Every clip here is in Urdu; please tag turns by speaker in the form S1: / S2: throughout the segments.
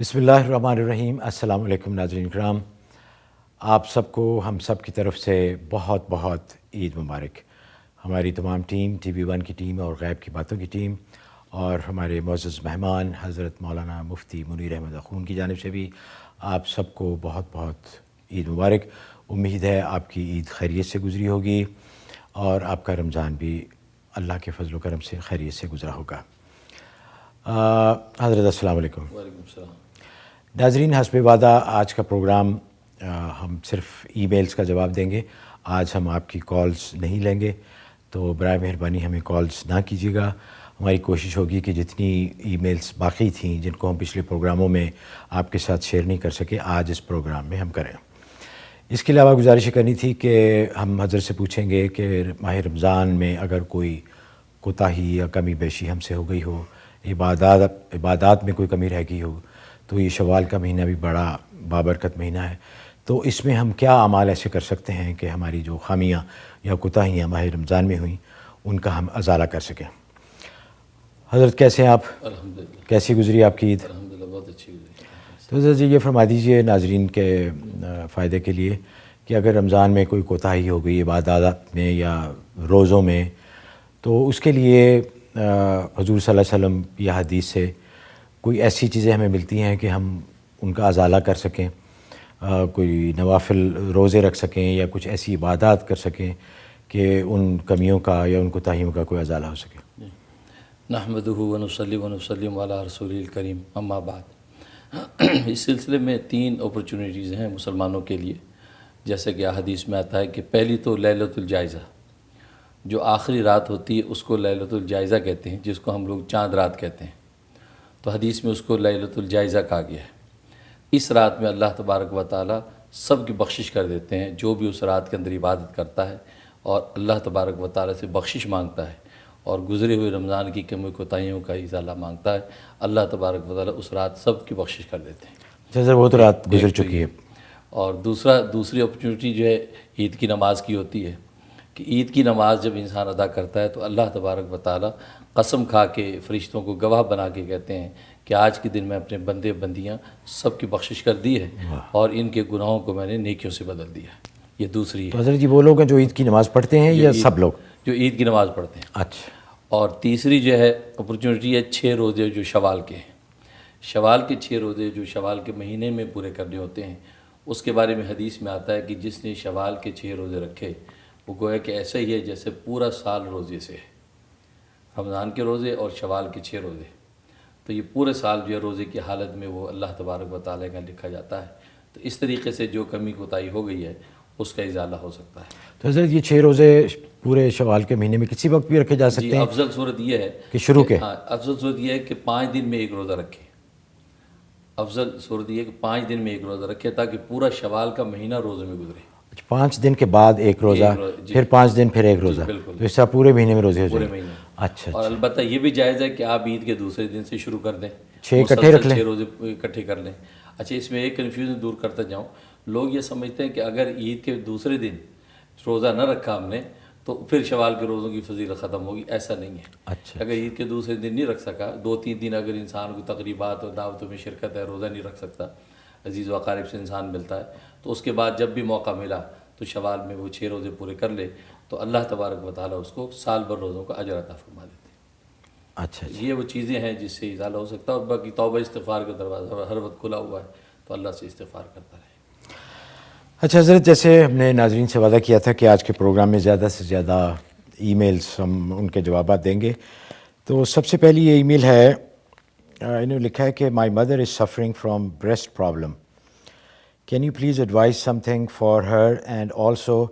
S1: بسم اللہ الرحمن الرحیم۔ السلام علیکم ناظرین کرام، آپ سب کو ہم سب کی طرف سے بہت بہت عید مبارک۔ ہماری تمام ٹیم، ٹی وی ون کی ٹیم اور غیب کی باتوں کی ٹیم اور ہمارے معزز مہمان حضرت مولانا مفتی منیر احمد اخون کی جانب سے بھی آپ سب کو بہت بہت عید مبارک۔ امید ہے آپ کی عید خیریت سے گزری ہوگی اور آپ کا رمضان بھی اللہ کے فضل و کرم سے خیریت سے گزرا ہوگا۔ حضرت السلام علیکم۔
S2: وعلیکم السلام۔
S1: ناظرین، حسب وعدہ آج کا پروگرام ہم صرف ای میلز کا جواب دیں گے۔ آج ہم آپ کی کالز نہیں لیں گے، تو برائے مہربانی ہمیں کالز نہ کیجیے گا۔ ہماری کوشش ہوگی کہ جتنی ای میلز باقی تھیں جن کو ہم پچھلے پروگراموں میں آپ کے ساتھ شیئر نہیں کر سکے، آج اس پروگرام میں ہم کریں۔ اس کے علاوہ گزارش کرنی تھی کہ ہم حضرت سے پوچھیں گے کہ ماہ رمضان میں اگر کوئی کوتاہی یا کمی بیشی ہم سے ہو گئی ہو، عبادات میں کوئی کمی رہ گئی ہو، تو یہ شوال کا مہینہ بھی بڑا بابرکت مہینہ ہے، تو اس میں ہم کیا اعمال ایسے کر سکتے ہیں کہ ہماری جو خامیاں یا کوتاہیاں ماہ رمضان میں ہوئیں ان کا ہم ازالہ کر سکیں۔ حضرت کیسے ہیں آپ؟
S2: الحمدللہ
S1: کیسی گزری آپ کی عید؟
S2: الحمدللہ بہت اچھی گزری۔
S1: تو حضرت جی یہ فرما دیجئے ناظرین کے فائدے کے لیے کہ اگر رمضان میں کوئی کوتاہی ہو گئی عبادات میں یا روزوں میں، تو اس کے لیے حضور صلی اللہ علیہ وسلم یا حدیث سے کوئی ایسی چیزیں ہمیں ملتی ہیں کہ ہم ان کا ازالہ کر سکیں، کوئی نوافل روزے رکھ سکیں یا کچھ ایسی عبادات کر سکیں کہ ان کمیوں کا یا ان کوتاہیوں کا کوئی ازالہ ہو سکے؟
S2: نحمدہ ونصلی ونسلم علی رسول الکریم، اما بعد۔ اس سلسلے میں 3 اپرچونیٹیز ہیں مسلمانوں کے لیے، جیسے کہ حدیث میں آتا ہے کہ پہلی تو لیلۃ الجائزہ، جو آخری رات ہوتی ہے اس کو لیلۃ الجائزہ کہتے ہیں، جس کو ہم لوگ چاند رات کہتے ہیں، تو حدیث میں اس کو لیلۃ الجائزہ کہا گیا ہے۔ اس رات میں اللہ تبارک و تعالی سب کی بخشش کر دیتے ہیں، جو بھی اس رات کے اندر عبادت کرتا ہے اور اللہ تبارک و تعالی سے بخشش مانگتا ہے اور گزرے ہوئے رمضان کی کمی کوتاہیوں کا ازالہ مانگتا ہے، اللہ تبارک و تعالی اس رات سب کی بخشش کر دیتے ہیں۔
S1: جیسے وہ تو رات گزر
S2: ایک تو
S1: چکی ہے۔
S2: یہ، اور دوسری اپرچونیٹی جو ہے عید کی نماز کی ہوتی ہے کہ عید کی نماز جب انسان ادا کرتا ہے تو اللہ تبارک و تعالی قسم کھا کے فرشتوں کو گواہ بنا کے کہتے ہیں کہ آج کے دن میں اپنے بندے بندیاں سب کی بخشش کر دی ہے اور ان کے گناہوں کو میں نے نیکیوں سے بدل دیا ہے۔ یہ دوسری
S1: تو
S2: ہے،
S1: حضرت جی وہ لوگ ہیں جو عید کی نماز پڑھتے ہیں یا سب لوگ؟
S2: جو عید کی نماز پڑھتے ہیں۔
S1: اچھا،
S2: اور تیسری جو ہے اپرچونیٹی ہے 6 روزے جو شوال کے ہیں، شوال کے 6 روزے جو شوال کے مہینے میں پورے کرنے ہوتے ہیں، اس کے بارے میں حدیث میں آتا ہے کہ جس نے شوال کے 6 روزے رکھے وہ گویا کہ ایسا ہی ہے جیسے پورا سال روزے سے ہے، رمضان کے روزے اور شوال کے 6 روزے، تو یہ پورے سال جو ہے روزے کی حالت میں وہ اللہ تبارک و تعالیٰ کا لکھا جاتا ہے۔ تو اس طریقے سے جو کمی کوتاہی ہو گئی ہے اس کا ازالہ ہو سکتا ہے۔
S1: تو حضرت یہ 6 روزے پورے شوال کے مہینے میں کسی وقت بھی رکھے جا
S2: جی،
S1: سکتے ہیں
S2: افضل صورت یہ ہے
S1: کہ شروع کے؟
S2: ہاں، افضل صورت یہ ہے کہ 5 دن میں ایک روزہ رکھے، افضل صورت یہ ہے کہ 5 دن میں ایک روزہ رکھے تاکہ پورا شوال کا مہینہ روزے میں گزرے۔
S1: 5 دن کے بعد ایک روزہ،
S2: جی،
S1: پھر 5 دن پھر ایک روزہ،
S2: بالکل،
S1: تو اس سے پورے مہینے میں روزے ہو
S2: پورے
S1: جائیں گے۔
S2: مہینے۔
S1: اچھا
S2: اور البتہ یہ بھی جائز ہے کہ آپ عید کے دوسرے دن سے شروع کر دیں،
S1: 6 اکٹھے رکھ لیں۔
S2: 6 روزے اکٹھے کر لیں۔ اچھا، اس میں ایک کنفیوژن دور کرتا جاؤں، لوگ یہ سمجھتے ہیں کہ اگر عید کے دوسرے دن روزہ نہ رکھا ہم نے تو پھر شوال کے روزوں کی فضیلت ختم ہوگی، ایسا نہیں ہے۔
S1: اچھا،
S2: اگر عید کے دوسرے دن نہیں رکھ سکا، 2-3 دن اگر انسان کو تقریبات اور دعوتوں میں شرکت ہے، روزہ نہیں رکھ سکتا، عزیز و اقارب سے انسان ملتا ہے، تو اس کے بعد جب بھی موقع ملا تو شوال میں وہ 6 روزے پورے کر لے تو اللہ تبارک و تعالیٰ اس کو سال بھر روزوں کا اجر عطا فرما دیتے ہیں۔
S1: اچھا،
S2: یہ وہ چیزیں ہیں جس سے ازالہ ہو سکتا ہے، اور باقی توبہ استغفار کا دروازہ ہر وقت کھلا ہوا ہے، تو اللہ سے استغفار کرتا رہے۔
S1: اچھا حضرت، جیسے ہم نے ناظرین سے وعدہ کیا تھا کہ آج کے پروگرام میں زیادہ سے زیادہ ای میلز ہم ان کے جوابات دیں گے، تو سب سے پہلی یہ ای میل ہے، انہوں نے لکھا ہے کہ my mother is suffering from breast problem, can you please advise something for her, and also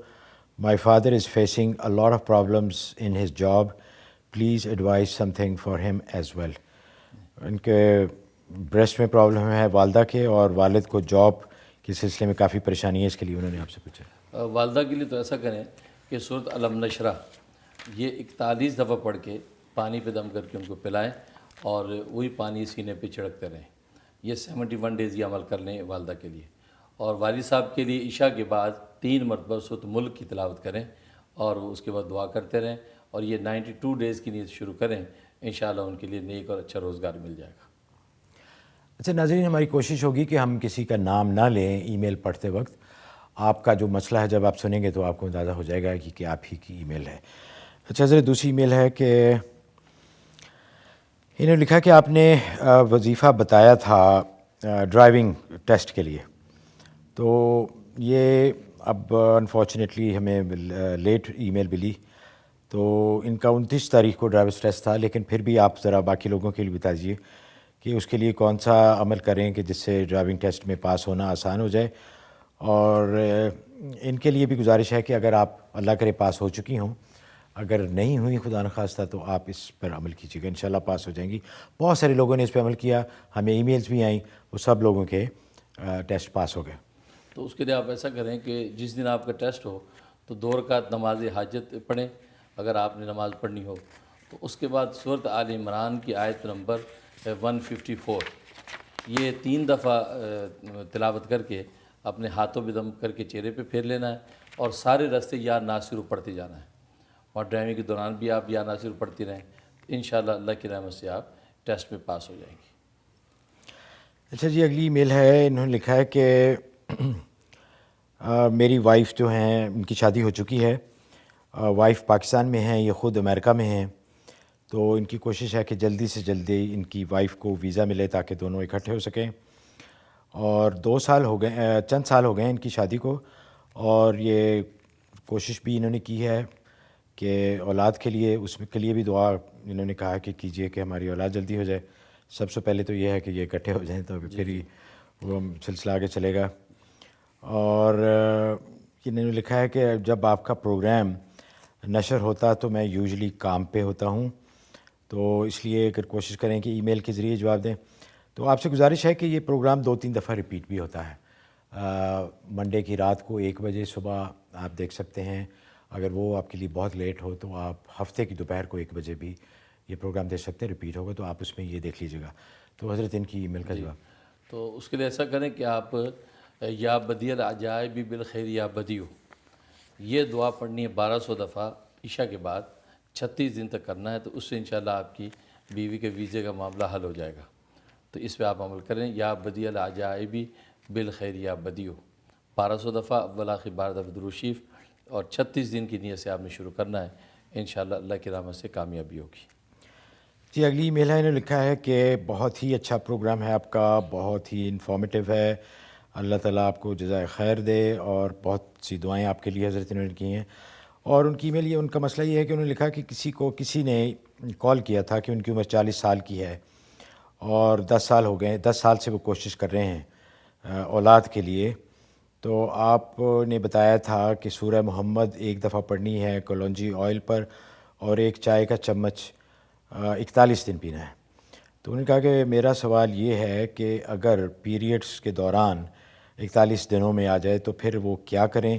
S1: my father is facing a lot of problems in his job, please advise something for him as well. ان کے بریسٹ میں پرابلم ہے والدہ کے، اور والد کو جاب کے سلسلے میں کافی پریشانی ہے، اس کے لیے انہوں نے آپ سے پوچھا۔
S2: والدہ کے لیے تو ایسا کریں کہ سورۃ علم نشرہ یہ 41 دفعہ پڑھ کے پانی پہ دم کر کے ان کو پلائیں اور وہی پانی سینے پہ چھڑکتے رہیں۔ یہ 71 ڈیز یہ عمل کر لیں والدہ کے لیے، اور والد صاحب کے لیے عشاء کے بعد 3 مرتبہ سورۃ ملک کی تلاوت کریں اور اس کے بعد دعا کرتے رہیں، اور یہ 92 ڈیز کی نیت شروع کریں، انشاءاللہ ان کے لیے نیک اور اچھا روزگار مل جائے گا۔
S1: اچھا ناظرین، ہماری کوشش ہوگی کہ ہم کسی کا نام نہ لیں ای میل پڑھتے وقت. آپ کا جو مسئلہ ہے جب آپ سنیں گے تو آپ کو اندازہ ہو جائے گا کہ آپ ہی کی ای میل ہے. اچھا حضرت، دوسری ای میل ہے کہ انہوں نے لکھا کہ آپ نے وظیفہ بتایا تھا ڈرائیونگ ٹیسٹ کے لیے، تو یہ اب انفارچونیٹلی ہمیں لیٹ ای میل ملی. تو ان کا 29 تاریخ کو ڈرائیورس ٹیسٹ تھا، لیکن پھر بھی آپ ذرا باقی لوگوں کے لیے بتا دیجیے کہ اس کے لیے کون سا عمل کریں کہ جس سے ڈرائیونگ ٹیسٹ میں پاس ہونا آسان ہو جائے. اور ان کے لیے بھی گزارش ہے کہ اگر آپ اللہ کرے پاس ہو چکی ہوں، اگر نہیں ہوئی خدا نخواستہ، تو آپ اس پر عمل کیجیے گا، انشاءاللہ پاس ہو جائیں گی. بہت سارے لوگوں نے اس پہ عمل کیا، ہمیں ای میلز بھی آئیں، وہ سب لوگوں کے ٹیسٹ پاس ہو گئے.
S2: تو اس کے لیے آپ ایسا کریں کہ جس دن آپ کا ٹیسٹ ہو تو 2 رکعت نماز حاجت پڑھیں اگر آپ نے نماز پڑھنی ہو. تو اس کے بعد سورۃ آل عمران کی آیت نمبر 154 یہ 3 دفعہ تلاوت کر کے اپنے ہاتھوں پہ دم کر کے چہرے پہ پھیر لینا ہے، اور سارے راستے یا ناصر پڑھتے جانا ہے، اور ڈرائیونگ کے دوران بھی آپ یا ناصر پڑھتی رہیں. انشاءاللہ اللہ کی رحمت سے آپ ٹیسٹ میں پاس ہو جائیں گی.
S1: اچھا جی، اگلی میل ہے. انہوں نے لکھا ہے کہ میری وائف جو ہیں ان کی شادی ہو چکی ہے، وائف پاکستان میں ہیں، یہ خود امریکہ میں ہیں. تو ان کی کوشش ہے کہ جلدی سے جلدی ان کی وائف کو ویزا ملے تاکہ دونوں اکٹھے ہو سکیں. اور 2 سال ہو گئے، چند سال ہو گئے ہیں ان کی شادی کو، اور یہ کوشش بھی انہوں نے کی ہے کہ اولاد کے لیے، اس کے لیے بھی دعا انہوں نے کہا کہ کیجئے کہ ہماری اولاد جلدی ہو جائے. سب سے پہلے تو یہ ہے کہ یہ اکٹھے ہو جائیں تو پھر ہی وہ سلسلہ آگے چلے گا. اور انہوں نے لکھا ہے کہ جب آپ کا پروگرام نشر ہوتا تو میں یوزلی کام پہ ہوتا ہوں، تو اس لیے اگر کوشش کریں کہ ای میل کے ذریعے جواب دیں. تو آپ سے گزارش ہے کہ یہ پروگرام 2-3 دفعہ ریپیٹ بھی ہوتا ہے. منڈے کی رات کو 1 بجے، صبح آپ دیکھ سکتے ہیں. اگر وہ آپ کے لیے بہت لیٹ ہو تو آپ ہفتے کی دوپہر کو 1 بجے بھی یہ پروگرام دیکھ سکتے ہیں، ریپیٹ ہوگا تو آپ اس میں یہ دیکھ لیجیے گا. تو حضرت ان کی ای میل کا جواب.
S2: تو اس کے لیے ایسا کریں کہ آپ یا بدی العجائب بالخیر یا بدیو یہ دعا پڑھنی ہے 1200 دفعہ عشاء کے بعد 36 دن تک کرنا ہے. تو اس سے انشاءاللہ آپ کی بیوی کے ویزے کا معاملہ حل ہو جائے گا. تو اس پہ آپ عمل کریں. یا بدی العجائب بالخیر یا بدیو 1200 دفعہ، اول آخر 12 دفعہ درود شریف، اور 36 دن کی نیت سے آپ نے شروع کرنا ہے. انشاءاللہ اللہ کی رحمت سے کامیابی ہوگی.
S1: جی، اگلی ای میل ہے. انہوں نے لکھا ہے کہ بہت ہی اچھا پروگرام ہے آپ کا، بہت ہی انفارمیٹیو ہے. اللہ تعالیٰ آپ کو جزائے خیر دے، اور بہت سی دعائیں آپ کے لیے حضرت انہوں نے کی ہیں. اور ان کی ای میل یہ، ان کا مسئلہ یہ ہے کہ انہوں نے لکھا کہ کسی نے کال کیا تھا کہ ان کی عمر 40 سال کی ہے، اور 10 سال ہو گئے، 10 سال سے وہ کوشش کر رہے ہیں اولاد کے لیے. تو آپ نے بتایا تھا کہ سورہ محمد 1 دفعہ پڑھنی ہے کلونجی آئل پر، اور 1 چائے کا چمچ 41 دن پینا ہے. تو انہوں نے کہا کہ میرا سوال یہ ہے کہ اگر پیریڈز کے دوران 41 دنوں میں آ جائے تو پھر وہ کیا کریں،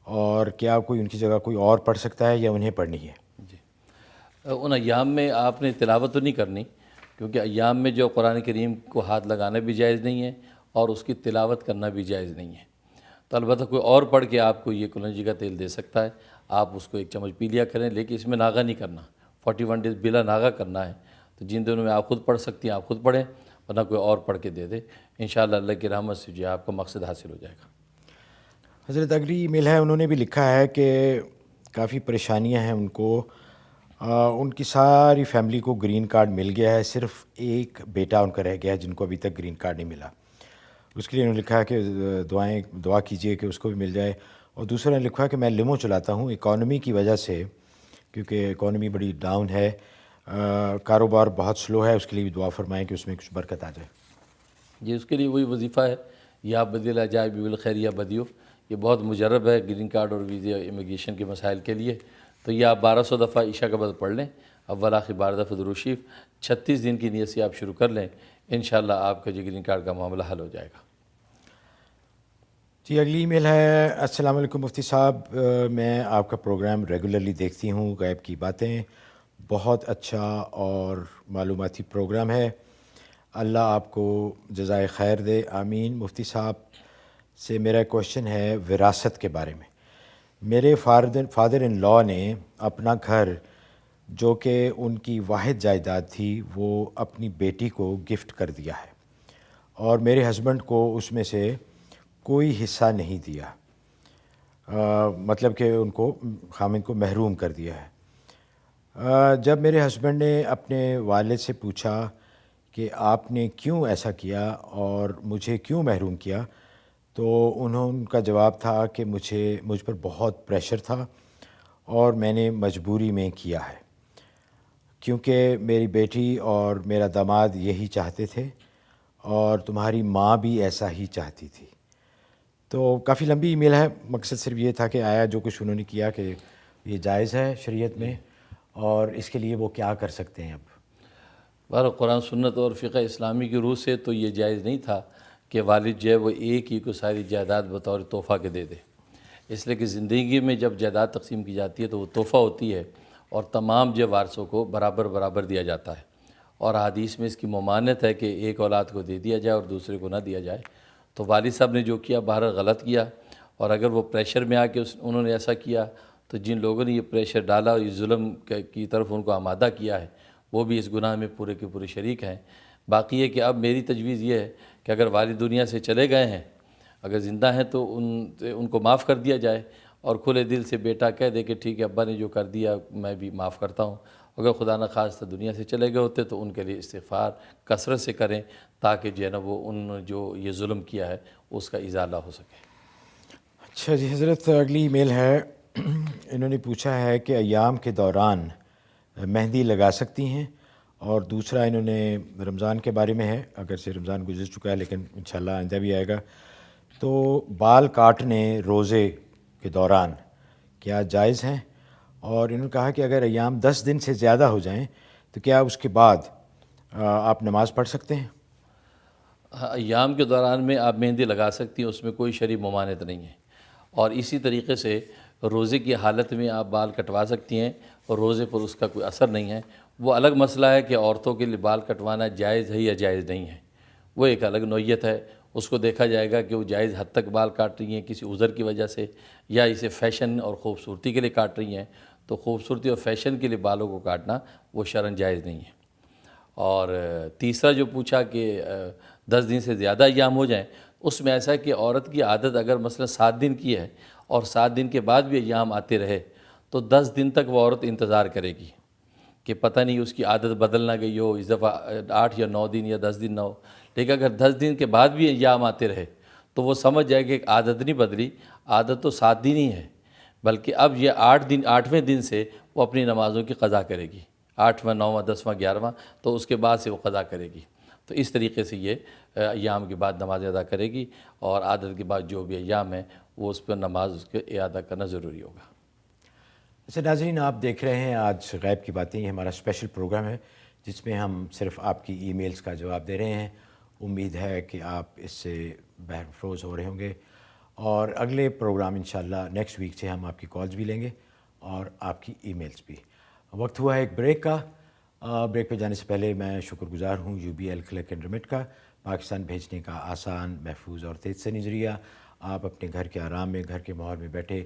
S1: اور کیا کوئی ان کی جگہ کوئی اور پڑھ سکتا ہے یا انہیں پڑھنی ہے؟
S2: جی، ان ایام میں آپ نے تلاوت تو نہیں کرنی، کیونکہ ایام میں جو قرآن کریم کو ہاتھ لگانا بھی جائز نہیں ہے اور اس کی تلاوت کرنا بھی جائز نہیں ہے. تو البتہ کوئی اور پڑھ کے آپ کو یہ کلونجی کا تیل دے سکتا ہے، آپ اس کو 1 چمچ پی لیا کریں، لیکن اس میں ناغہ نہیں کرنا. 41 ڈیز بلا ناغہ کرنا ہے. تو جن دنوں میں آپ خود پڑھ سکتی ہیں آپ خود پڑھیں، ورنہ کوئی اور پڑھ کے دے دے. انشاءاللہ اللہ کی رحمت سے جو آپ کا مقصد حاصل ہو جائے گا.
S1: حضرت اگلی ای میل ہے. انہوں نے بھی لکھا ہے کہ کافی پریشانیاں ہیں ان کو. ان کی ساری فیملی کو گرین کارڈ مل گیا ہے، صرف ایک بیٹا ان کا رہ گیا ہے جن کو ابھی تک گرین کارڈ نہیں ملا. اس کے لیے انہوں نے لکھا ہے کہ دعا کیجئے کہ اس کو بھی مل جائے. اور دوسرا نے لکھا ہے کہ میں لمو چلاتا ہوں، اکانومی کی وجہ سے، کیونکہ اکانومی بڑی ڈاؤن ہے، کاروبار بہت سلو ہے، اس کے لیے بھی دعا فرمائیں کہ اس میں کچھ برکت آ جائے.
S2: جی، اس کے لیے وہی وظیفہ ہے، یا بدی العجائب بالخیر یا بدیو. یہ بہت مجرب ہے گرین کارڈ اور ویزے امیگریشن کے مسائل کے لیے. تو یہ آپ 1200 دفعہ عشاء کے بعد پڑھ لیں، اول آخر 12 دفعہ درود شریف، 36 دن کی نیت سے آپ شروع کر لیں. انشاءاللہ آپ کا جو گرین کارڈ کا معاملہ حل ہو جائے گا.
S1: جی، اگلی ای میل ہے. السلام علیکم مفتی صاحب، میں آپ کا پروگرام ریگولرلی دیکھتی ہوں، غیب کی باتیں، بہت اچھا اور معلوماتی پروگرام ہے. اللہ آپ کو جزائے خیر دے، آمین. مفتی صاحب سے میرا کوشچن ہے وراثت کے بارے میں. میرے فادر ان لا نے اپنا گھر جو کہ ان کی واحد جائیداد تھی وہ اپنی بیٹی کو گفٹ کر دیا ہے، اور میرے ہسبینڈ کو اس میں سے کوئی حصہ نہیں دیا، مطلب کہ ان کو خامند کو محروم کر دیا ہے۔ جب میرے ہسبینڈ نے اپنے والد سے پوچھا کہ آپ نے کیوں ایسا کیا اور مجھے کیوں محروم کیا، تو ان کا جواب تھا کہ مجھ پر بہت پریشر تھا اور میں نے مجبوری میں کیا ہے، کیونکہ میری بیٹی اور میرا داماد یہی چاہتے تھے اور تمہاری ماں بھی ایسا ہی چاہتی تھی۔ تو کافی لمبی ای میل ہے، مقصد صرف یہ تھا کہ آیا جو کچھ انہوں نے کیا کہ یہ جائز ہے شریعت میں، اور اس کے لیے وہ کیا کر سکتے ہیں اب؟
S2: بہر قرآن سنت اور فقہ اسلامی کی روح سے تو یہ جائز نہیں تھا کہ والد جو ہے وہ ایک ہی کو ساری جائیداد بطور تحفہ کے دے دے، اس لیے کہ زندگی میں جب جائیداد تقسیم کی جاتی ہے تو وہ تحفہ ہوتی ہے اور تمام جو وارثوں کو برابر برابر دیا جاتا ہے، اور حدیث میں اس کی ممانعت ہے کہ ایک اولاد کو دے دیا جائے اور دوسرے کو نہ دیا جائے۔ تو والد صاحب نے جو کیا بہرحال غلط کیا، اور اگر وہ پریشر میں آ کے انہوں نے ایسا کیا تو جن لوگوں نے یہ پریشر ڈالا اور یہ ظلم کی طرف ان کو آمادہ کیا ہے وہ بھی اس گناہ میں پورے کے پورے شریک ہیں۔ باقی ہے کہ اب میری تجویز یہ ہے کہ اگر والد دنیا سے چلے گئے ہیں، اگر زندہ ہیں تو ان کو معاف کر دیا جائے، اور کھلے دل سے بیٹا کہہ دے کہ ٹھیک ہے ابا نے جو کر دیا میں بھی معاف کرتا ہوں۔ اگر خدا نخواستہ دنیا سے چلے گئے ہوتے تو ان کے لیے استغفار کثرت سے کریں تاکہ جو ہے نا وہ جو یہ ظلم کیا ہے اس کا ازالہ ہو سکے۔
S1: اچھا جی حضرت، اگلی ای میل ہے، انہوں نے پوچھا ہے کہ ایام کے دوران مہندی لگا سکتی ہیں، اور دوسرا انہوں نے رمضان کے بارے میں ہے، اگر سے رمضان گزر چکا ہے لیکن انشاءاللہ آئندہ بھی آئے گا، تو بال کاٹنے روزے کے دوران کیا جائز ہیں؟ اور انہوں نے کہا کہ اگر ایام 10 دن سے زیادہ ہو جائیں تو کیا اس کے بعد آپ نماز پڑھ سکتے ہیں؟
S2: ایام کے دوران میں آپ مہندی لگا سکتی ہیں، اس میں کوئی شرعی ممانعت نہیں ہے، اور اسی طریقے سے روزے کی حالت میں آپ بال کٹوا سکتی ہیں اور روزے پر اس کا کوئی اثر نہیں ہے۔ وہ الگ مسئلہ ہے کہ عورتوں کے لیے بال کٹوانا جائز ہے یا جائز نہیں ہے، وہ ایک الگ نوعیت ہے، اس کو دیکھا جائے گا کہ وہ جائز حد تک بال کاٹ رہی ہیں کسی عذر کی وجہ سے، یا اسے فیشن اور خوبصورتی کے لیے کاٹ رہی ہیں، تو خوبصورتی اور فیشن کے لیے بالوں کو کاٹنا وہ شرعاً جائز نہیں ہے۔ اور تیسرا جو پوچھا کہ 10 دن سے زیادہ ایام ہو جائیں، اس میں ایسا ہے کہ عورت کی عادت اگر مثلا 7 دن کی ہے اور 7 دن کے بعد بھی ایام آتے رہے تو 10 دن تک وہ عورت انتظار کرے گی کہ پتہ نہیں اس کی عادت بدل نہ گئی ہو، اس دفعہ 8 یا 9 دن یا 10 دن نہ ہو۔ لیکن اگر 10 دن کے بعد بھی ایام آتے رہے تو وہ سمجھ جائے کہ ایک عادت نہیں بدلی، عادت تو 7 دن ہی ہے، بلکہ اب یہ 8ویں دن سے وہ اپنی نمازوں کی قضا کرے گی، 8واں 9واں 10واں 11واں، تو اس کے بعد سے وہ قضا کرے گی۔ تو اس طریقے سے یہ ایام کے بعد نماز ادا کرے گی، اور عادت کے بعد جو بھی ایام ہیں وہ اس پر نماز اس کے ادا کرنا ضروری ہوگا۔
S1: اچھا ناظرین، آپ دیکھ رہے ہیں آج غیب کی باتیں، یہ ہمارا اسپیشل پروگرام ہے جس میں ہم صرف آپ کی ای میلز کا جواب دے رہے ہیں۔ امید ہے کہ آپ اس سے بہرفروز ہو رہے ہوں گے، اور اگلے پروگرام انشاءاللہ نیکسٹ ویک سے ہم آپ کی کالز بھی لیں گے اور آپ کی ای میلز بھی۔ وقت ہوا ہے ایک بریک کا۔ بریک پہ جانے سے پہلے میں شکر گزار ہوں UBL کلک اینڈ ریمٹ کا، پاکستان بھیجنے کا آسان، محفوظ اور تیز ترین ذریعہ۔ آپ اپنے گھر کے آرام میں، گھر کے ماحول میں بیٹھے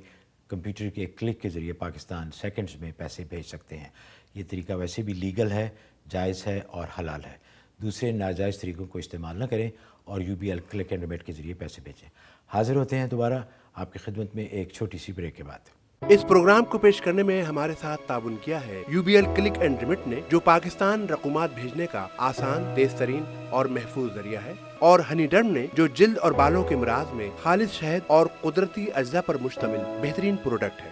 S1: کمپیوٹر کے ایک کلک کے ذریعے پاکستان سیکنڈز میں پیسے بھیج سکتے ہیں۔ یہ طریقہ ویسے بھی لیگل ہے، جائز ہے اور حلال ہے۔ دوسرے ناجائز طریقوں کو استعمال نہ کریں اور UBL کلک اینڈ ریمٹ کے ذریعے پیسے بھیجیں۔ حاضر ہوتے ہیں دوبارہ آپ کی خدمت میں ایک چھوٹی سی بریک کے بعد۔
S3: اس پروگرام کو پیش کرنے میں ہمارے ساتھ تعاون کیا ہے UBL کلک اینڈ ریمٹ نے، جو پاکستان رقومات بھیجنے کا آسان، تیز ترین اور محفوظ ذریعہ ہے، اور ہنی ڈرم نے، جو جلد اور بالوں کے امراض میں خالص شہد اور قدرتی اجزاء پر مشتمل بہترین پروڈکٹ ہے۔